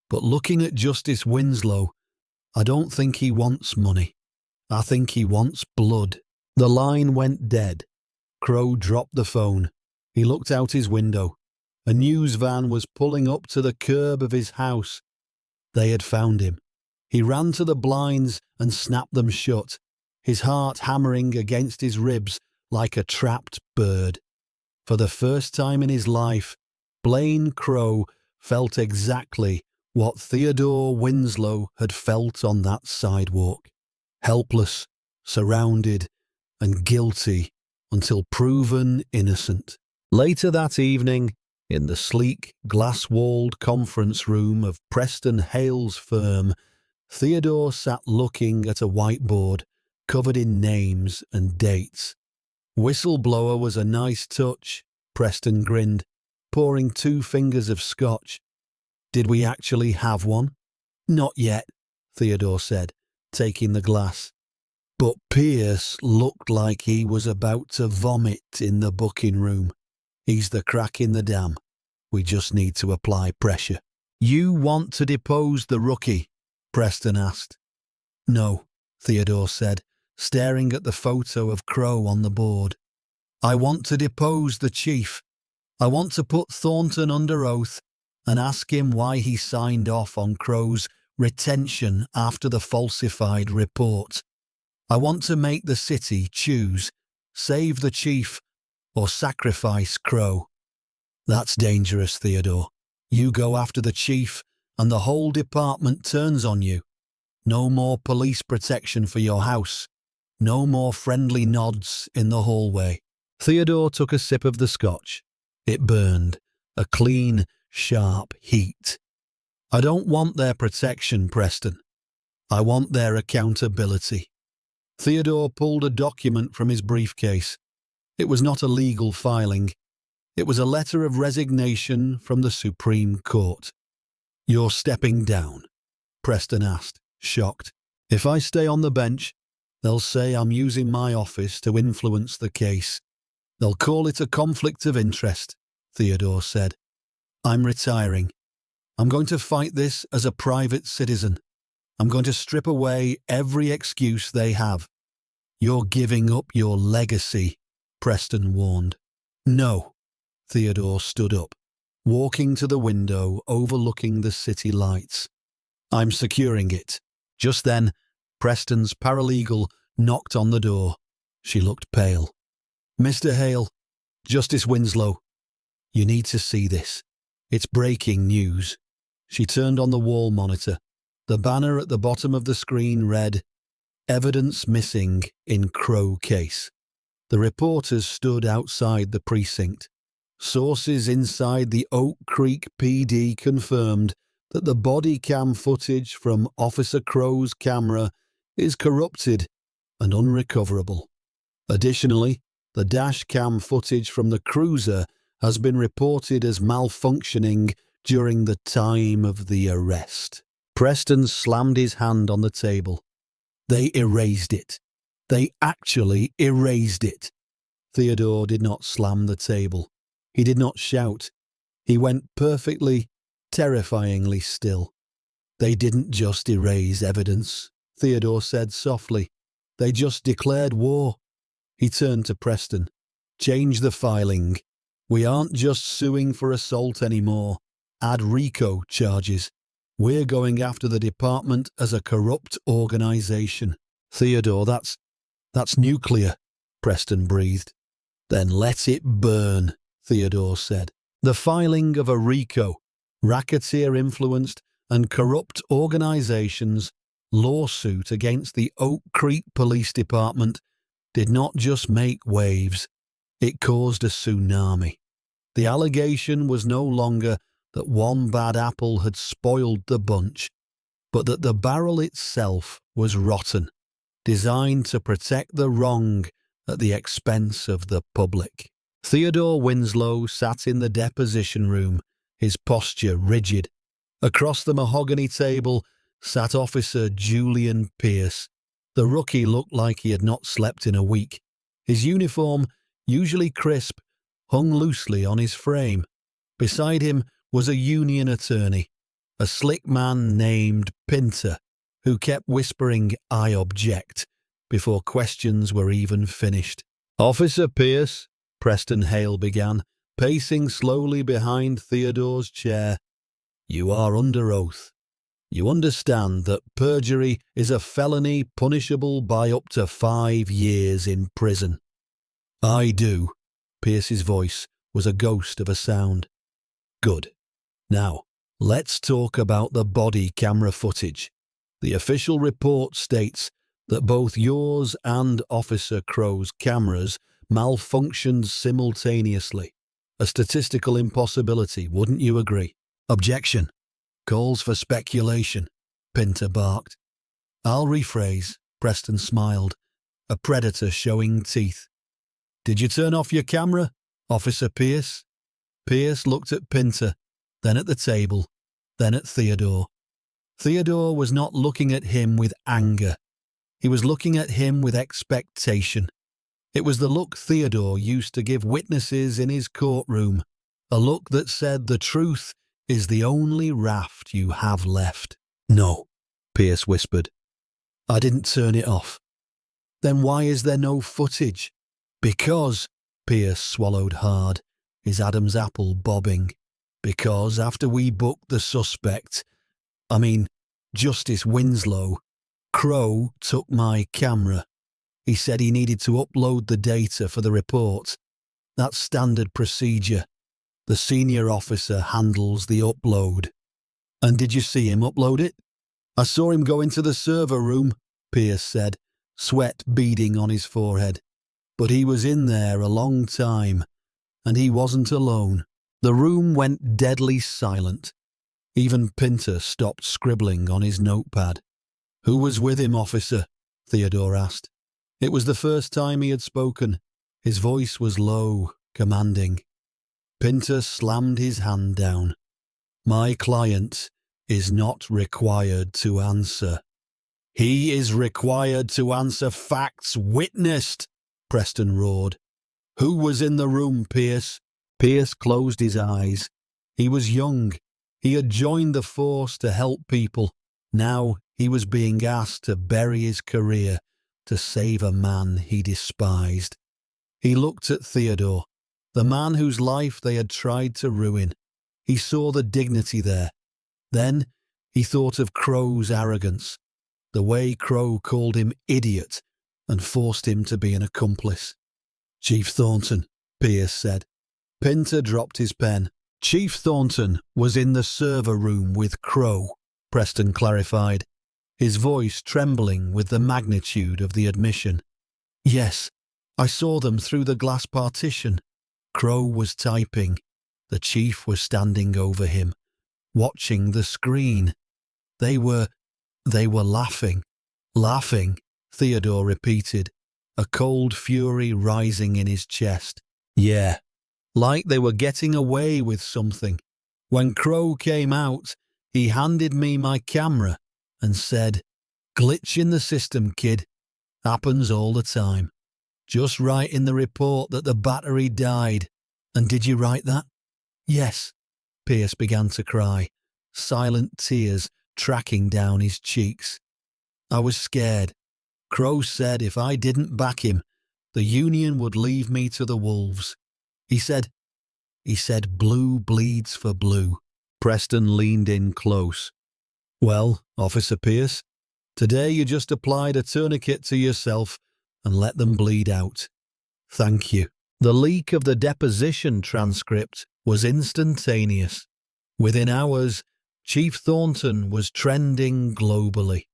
But looking at Justice Winslow, I don't think he wants money. I think he wants blood." The line went dead. Crow dropped the phone. He looked out his window. A news van was pulling up to the curb of his house. They had found him. He ran to the blinds and snapped them shut, his heart hammering against his ribs like a trapped bird. For the first time in his life, Blaine Crow felt exactly what Theodore Winslow had felt on that sidewalk. Helpless, surrounded, and guilty until proven innocent. Later that evening, in the sleek, glass-walled conference room of Preston Hale's firm, Theodore sat looking at a whiteboard covered in names and dates. Whistleblower was a nice touch, Preston grinned, pouring 2 fingers of scotch. Did we actually have one? Not yet, Theodore said, taking the glass. But Pierce looked like he was about to vomit in the booking room. He's the crack in the dam. We just need to apply pressure. You want to depose the rookie? Preston asked. No, Theodore said, staring at the photo of Crow on the board. I want to depose the chief. I want to put Thornton under oath and ask him why he signed off on Crow's retention after the falsified report. I want to make the city choose, save the chief or sacrifice Crow. That's dangerous, Theodore. You go after the chief and the whole department turns on you. No more police protection for your house. No more friendly nods in the hallway. Theodore took a sip of the scotch. It burned, a clean, sharp heat. I don't want their protection, Preston. I want their accountability. Theodore pulled a document from his briefcase. It was not a legal filing. It was a letter of resignation from the Supreme Court. You're stepping down, Preston asked, shocked. If I stay on the bench, they'll say I'm using my office to influence the case. They'll call it a conflict of interest, Theodore said. I'm retiring. I'm going to fight this as a private citizen. I'm going to strip away every excuse they have. You're giving up your legacy, Preston warned. No. Theodore stood up, walking to the window overlooking the city lights. I'm securing it. Just then, Preston's paralegal knocked on the door. She looked pale. Mr. Hale, Justice Winslow, you need to see this. It's breaking news. She turned on the wall monitor. The banner at the bottom of the screen read, Evidence missing in Crow case. The reporters stood outside the precinct. Sources inside the Oak Creek PD confirmed that the body cam footage from Officer Crow's camera is corrupted and unrecoverable. Additionally, the dash cam footage from the cruiser has been reported as malfunctioning during the time of the arrest. Preston slammed his hand on the table. They erased it. They actually erased it. Theodore did not slam the table. He did not shout. He went perfectly, terrifyingly still. They didn't just erase evidence, Theodore said softly. They just declared war. He turned to Preston. Change the filing. We aren't just suing for assault anymore. Add RICO charges. We're going after the department as a corrupt organization. Theodore, that's nuclear, Preston breathed. Then let it burn, Theodore said. The filing of a RICO, racketeer-influenced and corrupt organization's lawsuit against the Oak Creek Police Department did not just make waves, it caused a tsunami. The allegation was no longer that one bad apple had spoiled the bunch, but that the barrel itself was rotten, designed to protect the wrong at the expense of the public. Theodore Winslow sat in the deposition room, his posture rigid. Across the mahogany table sat Officer Julian Pierce. The rookie looked like he had not slept in a week. His uniform, usually crisp, hung loosely on his frame. Beside him was a union attorney, a slick man named Pinter, who kept whispering, "I object," before questions were even finished. "Officer Pierce," Preston Hale began, pacing slowly behind Theodore's chair, "you are under oath. You understand that perjury is a felony punishable by up to 5 years in prison." "I do." Pierce's voice was a ghost of a sound. Good. Now, let's talk about the body camera footage. The official report states that both yours and Officer Crow's cameras malfunctioned simultaneously. A statistical impossibility, wouldn't you agree? Objection. Calls for speculation, Pinter barked. I'll rephrase, Preston smiled, a predator showing teeth. Did you turn off your camera, Officer Pierce? Pierce looked at Pinter, then at the table, then at Theodore. Theodore was not looking at him with anger. He was looking at him with expectation. It was the look Theodore used to give witnesses in his courtroom, a look that said the truth is the only raft you have left. No, Pierce whispered. I didn't turn it off. Then why is there no footage? Because, Pierce swallowed hard, his Adam's apple bobbing. Because after we booked the suspect, Justice Winslow, Crow took my camera. He said he needed to upload the data for the report. That's standard procedure. The senior officer handles the upload. And did you see him upload it? I saw him go into the server room, Pierce said, sweat beading on his forehead. But he was in there a long time, and he wasn't alone. The room went deadly silent. Even Pinter stopped scribbling on his notepad. Who was with him, officer? Theodore asked. It was the first time he had spoken. His voice was low, commanding. Pinter slammed his hand down. My client is not required to answer. He is required to answer facts witnessed, Preston roared. Who was in the room, Pierce? Pierce closed his eyes. He was young. He had joined the force to help people. Now he was being asked to bury his career, to save a man he despised. He looked at Theodore, the man whose life they had tried to ruin. He saw the dignity there. Then he thought of Crow's arrogance, the way Crow called him idiot and forced him to be an accomplice. Chief Thornton, Pierce said. Pinter dropped his pen. Chief Thornton was in the server room with Crow, Preston clarified, his voice trembling with the magnitude of the admission. Yes, I saw them through the glass partition. Crow was typing. The chief was standing over him, watching the screen. They were laughing. Laughing, Theodore repeated, a cold fury rising in his chest. Yeah, like they were getting away with something. When Crow came out, he handed me my camera and said, glitch in the system, kid. Happens all the time. Just write in the report that the battery died. And did you write that? Yes. Pierce began to cry, silent tears tracking down his cheeks. I was scared. Crow said if I didn't back him, the union would leave me to the wolves. He said, blue bleeds for blue. Preston leaned in close. Well, Officer Pierce, today you just applied a tourniquet to yourself and let them bleed out. Thank you. The leak of the deposition transcript was instantaneous. Within hours, Chief Thornton was trending globally.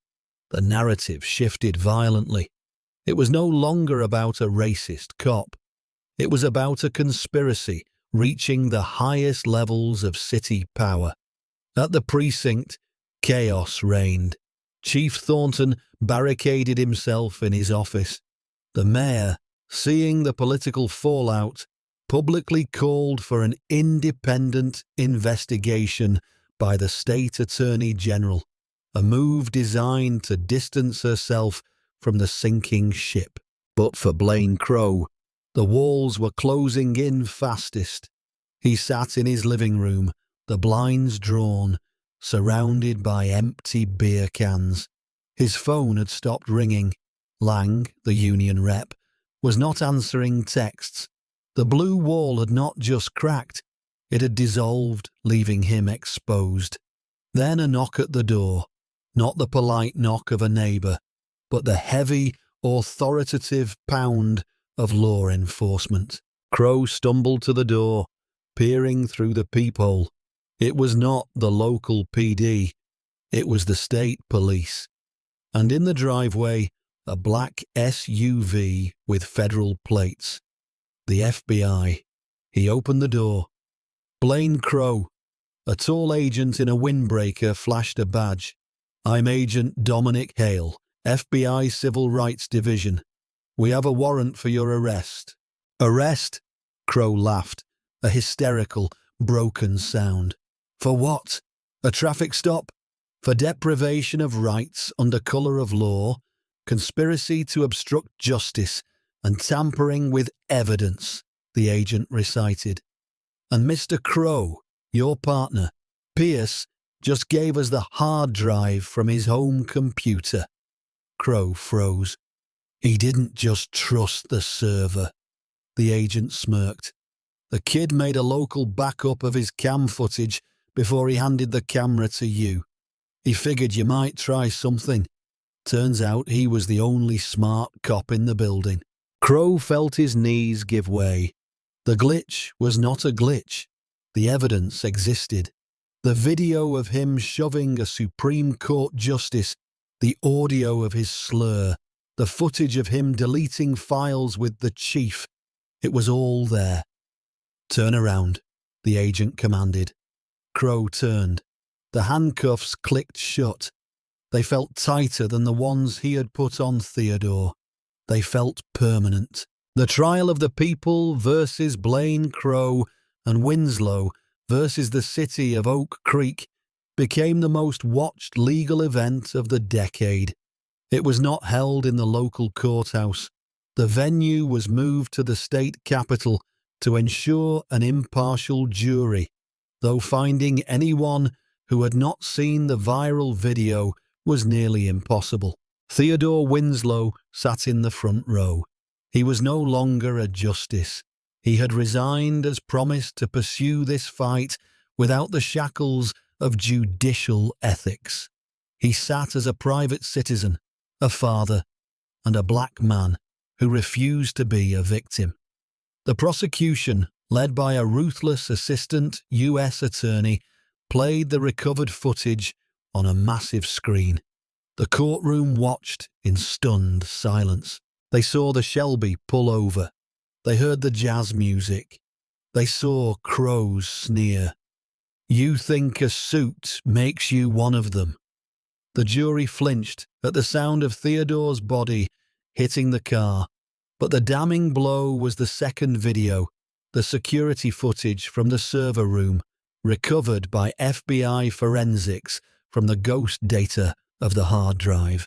The narrative shifted violently. It was no longer about a racist cop. It was about a conspiracy reaching the highest levels of city power. At the precinct, chaos reigned. Chief Thornton barricaded himself in his office. The mayor, seeing the political fallout, publicly called for an independent investigation by the state attorney general, a move designed to distance herself from the sinking ship. But for Blaine Crow, the walls were closing in fastest. He sat in his living room, the blinds drawn, surrounded by empty beer cans. His phone had stopped ringing. Lang, the union rep, was not answering texts. The blue wall had not just cracked, it had dissolved, leaving him exposed. Then a knock at the door, not the polite knock of a neighbour, but the heavy, authoritative pound of law enforcement. Crow stumbled to the door, peering through the peephole. It was not the local PD, it was the state police. And in the driveway, a black SUV with federal plates. The FBI. He opened the door. Blaine Crow, a tall agent in a windbreaker, flashed a badge. I'm Agent Dominic Hale, FBI Civil Rights Division. We have a warrant for your arrest. Arrest? Crow laughed, a hysterical, broken sound. For what? A traffic stop? For deprivation of rights under colour of law, conspiracy to obstruct justice, and tampering with evidence, the agent recited. And Mr. Crow, your partner, Pierce, just gave us the hard drive from his home computer. Crow froze. He didn't just trust the server. The agent smirked. The kid made a local backup of his cam footage before he handed the camera to you. He figured you might try something. Turns out he was the only smart cop in the building. Crow felt his knees give way. The glitch was not a glitch. The evidence existed. The video of him shoving a Supreme Court justice, the audio of his slur, the footage of him deleting files with the chief. It was all there. Turn around, the agent commanded. Crow turned. The handcuffs clicked shut. They felt tighter than the ones he had put on Theodore. They felt permanent. The trial of the people versus Blaine Crow and Winslow versus the city of Oak Creek became the most watched legal event of the decade. It was not held in the local courthouse. The venue was moved to the state capitol to ensure an impartial jury, though finding anyone who had not seen the viral video was nearly impossible. Theodore Winslow sat in the front row. He was no longer a justice. He had resigned as promised to pursue this fight without the shackles of judicial ethics. He sat as a private citizen, a father, and a black man who refused to be a victim. The prosecution, led by a ruthless assistant U.S. attorney, played the recovered footage on a massive screen. The courtroom watched in stunned silence. They saw the Shelby pull over. They heard the jazz music. They saw Crow's sneer. You think a suit makes you one of them. The jury flinched at the sound of Theodore's body hitting the car, but the damning blow was the second video, the security footage from the server room, recovered by FBI forensics from the ghost data of the hard drive.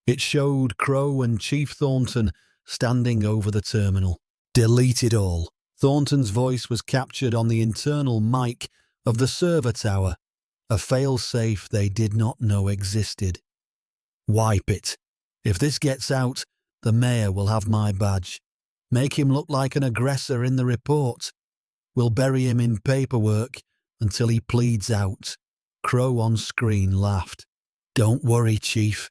It showed Crow and Chief Thornton standing over the terminal. Delete it all. Thornton's voice was captured on the internal mic of the server tower, a fail-safe they did not know existed. Wipe it. If this gets out, the mayor will have my badge. Make him look like an aggressor in the report. We'll bury him in paperwork until he pleads out. Crow on screen laughed. Don't worry, Chief.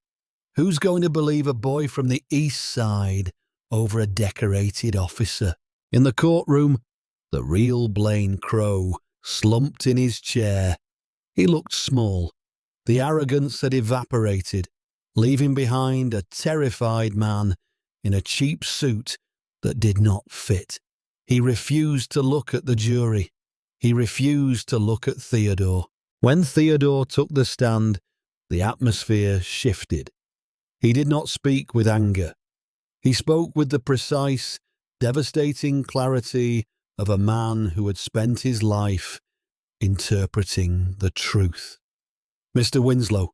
Who's going to believe a boy from the East Side over a decorated officer? In the courtroom, the real Blaine Crow slumped in his chair. He looked small. The arrogance had evaporated, leaving behind a terrified man in a cheap suit that did not fit. He refused to look at the jury. He refused to look at Theodore. When Theodore took the stand, the atmosphere shifted. He did not speak with anger. He spoke with the precise, devastating clarity of a man who had spent his life interpreting the truth. Mr. Winslow,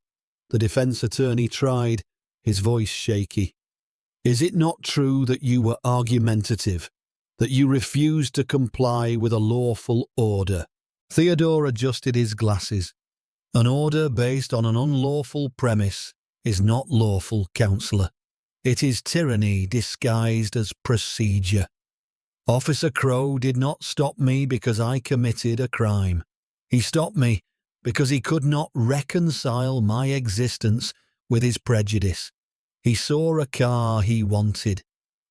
the defense attorney tried, his voice shaky. Is it not true that you were argumentative, that you refused to comply with a lawful order? Theodore adjusted his glasses. An order based on an unlawful premise is not lawful, counselor. It is tyranny disguised as procedure. Officer Crow did not stop me because I committed a crime. He stopped me because he could not reconcile my existence with his prejudice. He saw a car he wanted,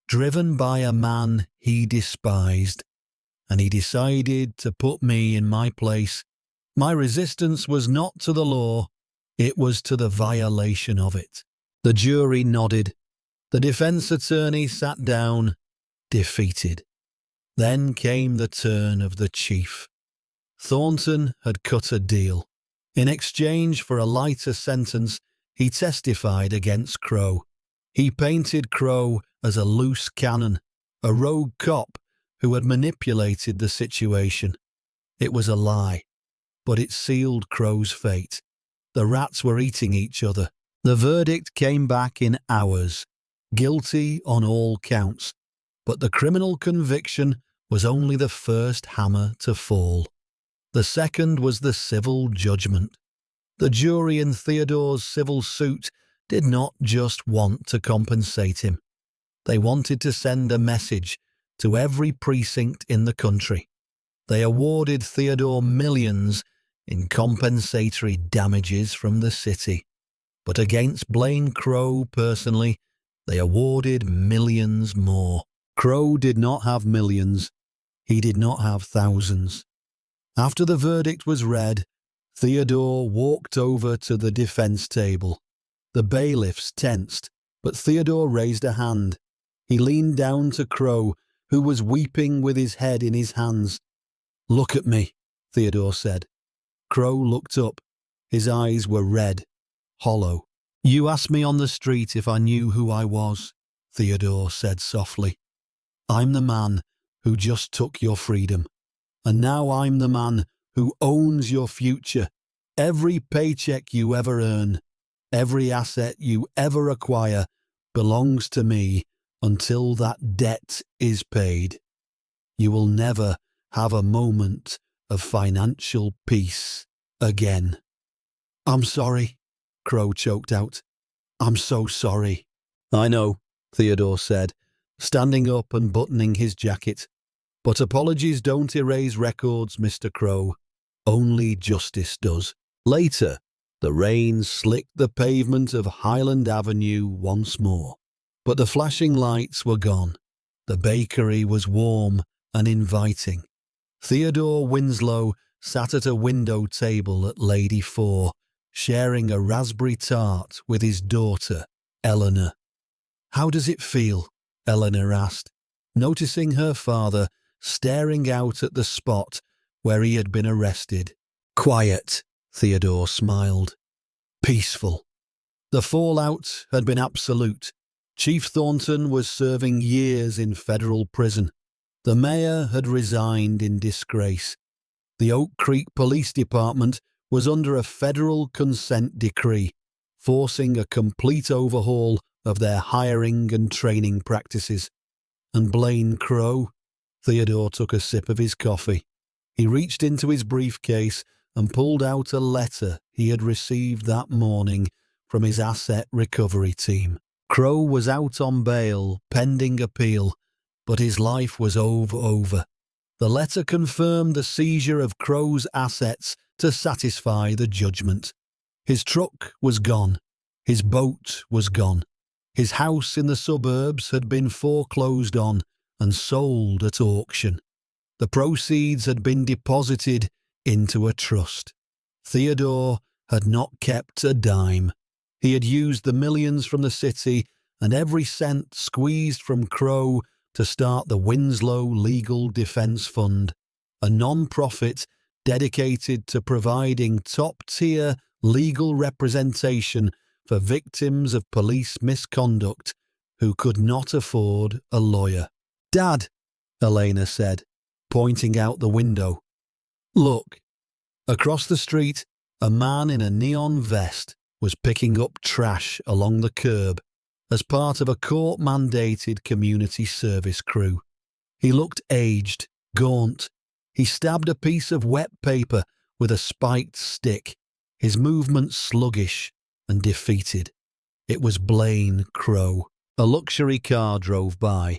driven by a man he despised, and he decided to put me in my place My resistance was not to the law, it was to the violation of it. The jury nodded. The defense attorney sat down, defeated. Then came the turn of the chief. Thornton had cut a deal. In exchange for a lighter sentence, he testified against Crow. He painted Crow as a loose cannon, a rogue cop who had manipulated the situation. It was a lie, but it sealed Crow's fate. The rats were eating each other. The verdict came back in hours, guilty on all counts, but the criminal conviction was only the first hammer to fall. The second was the civil judgment. The jury in Theodore's civil suit did not just want to compensate him. They wanted to send a message to every precinct in the country. They awarded Theodore millions in compensatory damages from the city. But against Blaine Crow personally, they awarded millions more. Crow did not have millions. He did not have thousands. After the verdict was read, Theodore walked over to the defense table. The bailiffs tensed, but Theodore raised a hand. He leaned down to Crow, who was weeping with his head in his hands. "Look at me," Theodore said. Crow looked up. His eyes were red, hollow. "You asked me on the street if I knew who I was," Theodore said softly. "I'm the man who just took your freedom. And now I'm the man who owns your future. Every paycheck you ever earn, every asset you ever acquire belongs to me until that debt is paid. You will never have a moment of financial peace again." "I'm sorry," Crow choked out. "I'm so sorry." "I know," Theodore said, standing up and buttoning his jacket. "But apologies don't erase records, Mr. Crow. Only justice does." Later, the rain slicked the pavement of Highland Avenue once more. But the flashing lights were gone. The bakery was warm and inviting. Theodore Winslow sat at a window table at Lady 4, sharing a raspberry tart with his daughter, Eleanor. "How does it feel?" Eleanor asked, noticing her father staring out at the spot where he had been arrested. "Quiet," Theodore smiled. "Peaceful." The fallout had been absolute. Chief Thornton was serving years in federal prison. The mayor had resigned in disgrace. The Oak Creek Police Department was under a federal consent decree, forcing a complete overhaul of their hiring and training practices. And Blaine Crow? Theodore took a sip of his coffee. He reached into his briefcase and pulled out a letter he had received that morning from his asset recovery team. Crow was out on bail, pending appeal, but his life was over. The letter confirmed the seizure of Crow's assets to satisfy the judgment. His truck was gone. His boat was gone. His house in the suburbs had been foreclosed on and sold at auction. The proceeds had been deposited into a trust. Theodore had not kept a dime. He had used the millions from the city and every cent squeezed from Crow to start the Winslow Legal Defense Fund, a non-profit dedicated to providing top-tier legal representation for victims of police misconduct who could not afford a lawyer. "Dad," Elena said, pointing out the window. "Look." Across the street, a man in a neon vest was picking up trash along the curb as part of a court-mandated community service crew. He looked aged, gaunt. He stabbed a piece of wet paper with a spiked stick, his movements sluggish and defeated. It was Blaine Crow. A luxury car drove by,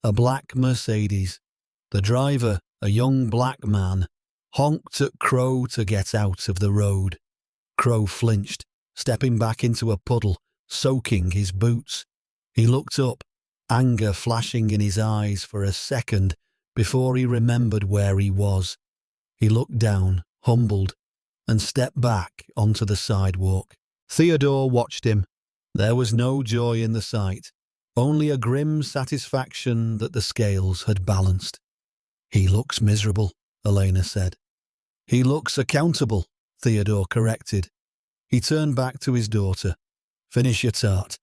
a black Mercedes. The driver, a young black man, honked at Crow to get out of the road. Crow flinched, stepping back into a puddle, soaking his boots. He looked up, anger flashing in his eyes for a second before he remembered where he was. He looked down, humbled. and stepped back onto the sidewalk. Theodore watched him. There was no joy in the sight, only a grim satisfaction that the scales had balanced. "He looks miserable," Elena said. "He looks accountable," Theodore corrected. He turned back to his daughter. "Finish your tart.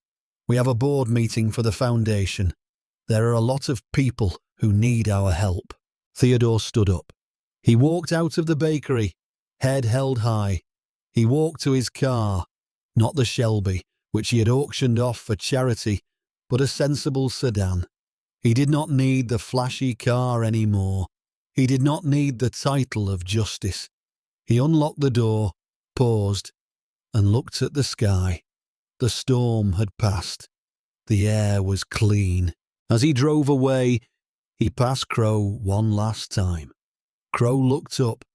We have a board meeting for the foundation. There are a lot of people who need our help." Theodore stood up. He walked out of the bakery, head held high. He walked to his car, not the Shelby, which he had auctioned off for charity, but a sensible sedan. He did not need the flashy car anymore. He did not need the title of justice. He unlocked the door, paused, and looked at the sky. The storm had passed. The air was clean. As he drove away, he passed Crow one last time. Crow looked up,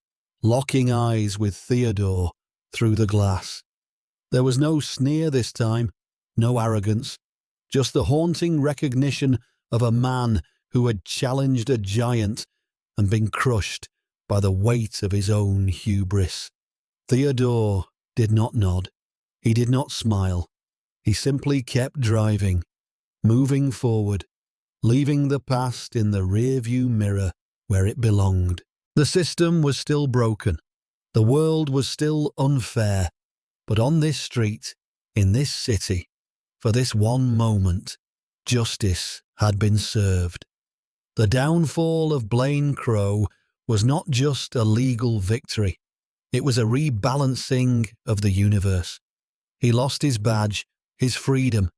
locking eyes with Theodore through the glass. There was no sneer this time, no arrogance, just the haunting recognition of a man who had challenged a giant and been crushed by the weight of his own hubris. Theodore did not nod. He did not smile. He simply kept driving, moving forward, leaving the past in the rearview mirror where it belonged. The system was still broken. The world was still unfair. But on this street, in this city, for this one moment, justice had been served. The downfall of Blaine Crow was not just a legal victory. It was a rebalancing of the universe. He lost his badge, his freedom,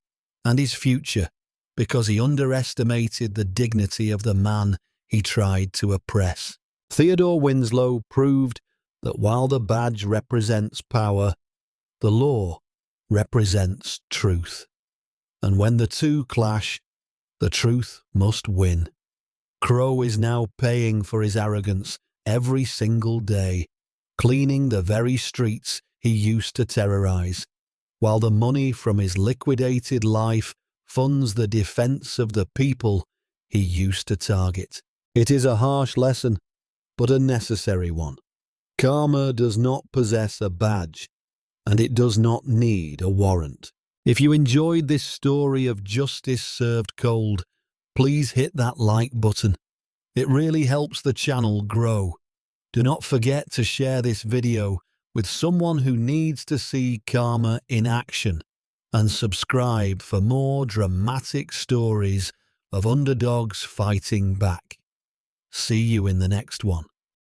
and his future because he underestimated the dignity of the man he tried to oppress. Theodore Winslow proved that while the badge represents power, the law represents truth. And when the two clash, the truth must win. Crow is now paying for his arrogance every single day, cleaning the very streets he used to terrorize, while the money from his liquidated life funds the defense of the people he used to target. It is a harsh lesson, but a necessary one. Karma does not possess a badge, and it does not need a warrant. If you enjoyed this story of justice served cold, please hit that like button. It really helps the channel grow. Do not forget to share this video with someone who needs to see karma in action, and subscribe for more dramatic stories of underdogs fighting back. See you in the next one.